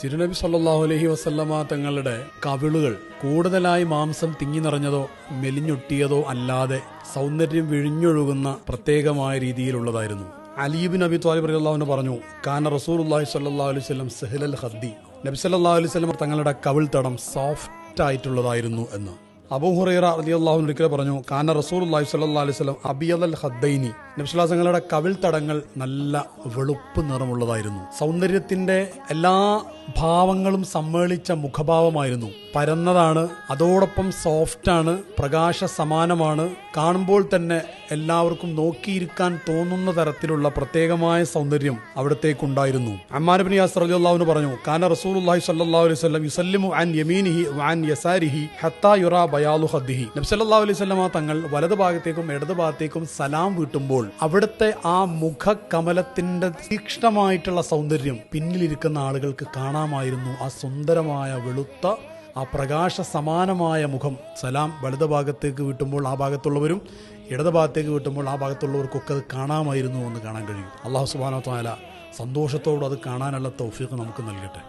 തിരുനബി സല്ലല്ലാഹു അലൈഹി വസല്ലമ തങ്ങളുടെ കവിളുകൾ കൂടുതലായി മാംസം തിങ്ങി നിറഞ്ഞതോ മെലിഞ്ഞൊട്ടിയതോ അല്ലാതെ സൗന്ദര്യം വിഴിഞ്ഞൊഴുകുന്ന പ്രത്യേകമായ രീതിയിലുള്ളതായിരുന്നു. അലി ഇബ്നു അബി ത്വാലിബ് റളിയല്ലാഹു അൻഹു പറഞ്ഞു, കാന റസൂലുള്ളാഹി സ്വല്ലല്ലാഹു അലൈഹി വസല്ലം സഹലൽ ഖദ്ദി, നബി സല്ലല്ലാഹു അലൈഹി വസല്ലം തങ്ങളുടെ കവിൾ തടം സോഫ്റ്റ് ആയിട്ടുള്ളതായിരുന്നു എന്ന്. അബൂ ഹുറൈറ റളിയല്ലാഹു അൻഹു ഒരിക്കൽ പറഞ്ഞു, കാന റസൂലുള്ളാഹി സ്വല്ലല്ലാഹു അലൈഹി വസല്ലം അബിയദൽ ഖദ്ദൈനി, നബി സല്ലല്ലാഹു അലൈഹി വസല്ലം തങ്ങളുടെ കവിൾ തടങ്ങൾ നല്ല വെളുപ്പ് നിറമുള്ളതായിരുന്നു. സൗന്ദര്യത്തിന്റെ എല്ലാ ഭാവങ്ങളും സമ്മേളിച്ച മുഖഭാവമായിരുന്നു. പരന്നതാണ്, അതോടൊപ്പം സോഫ്റ്റാണ്, പ്രകാശ സമാനമാണ്. കാണുമ്പോൾ തന്നെ എല്ലാവർക്കും നോക്കിയിരിക്കാൻ തോന്നുന്ന തരത്തിലുള്ള പ്രത്യേകമായ സൗന്ദര്യം അവിടത്തേക്കുണ്ടായിരുന്നു. അമ്മാർ ഇബ്നു യാസിർ റളിയല്ലാഹു അൻഹു പറഞ്ഞു, കാന റസൂലുള്ളാഹി സ്വല്ലല്ലാഹു അലൈഹി വസല്ലം യുസല്ലിമു അൻ യമീനിഹി വഅൻ യസാരിഹി ഹത്താ യുറാ ബയാലു ഖദ്ദിഹി, നബി സല്ലല്ലാഹു അലൈഹി വസല്ലം തങ്ങൾ വലതു ഭാഗത്തേക്കും ഇടതു ഭാഗത്തേക്കും സലാം വീട്ടുമ്പോൾ അവിടുത്തെ ആ മുഖകമലത്തിന്റെ തീക്ഷ്ണമായിട്ടുള്ള സൗന്ദര്യം പിന്നിലിരിക്കുന്ന ആളുകൾക്ക് കാണാമായിരുന്നു. ആ സുന്ദരമായ വെളുത്ത ആ പ്രകാശ സമാനമായ മുഖം സലാം വലതു ഭാഗത്തേക്ക് വീട്ടുമ്പോൾ ആ ഭാഗത്തുള്ളവരും ഇടതു ഭാഗത്തേക്ക് വീട്ടുമ്പോൾ ആ ഭാഗത്തുള്ളവർക്കൊക്കെ അത് കാണാമായിരുന്നു എന്ന് കാണാൻ കഴിയും. അല്ലാഹു സുബ്ഹാനഹു വ തആല സന്തോഷത്തോട് അത് കാണാനുള്ള തൗഫീഖ് നമുക്ക് നൽകട്ടെ.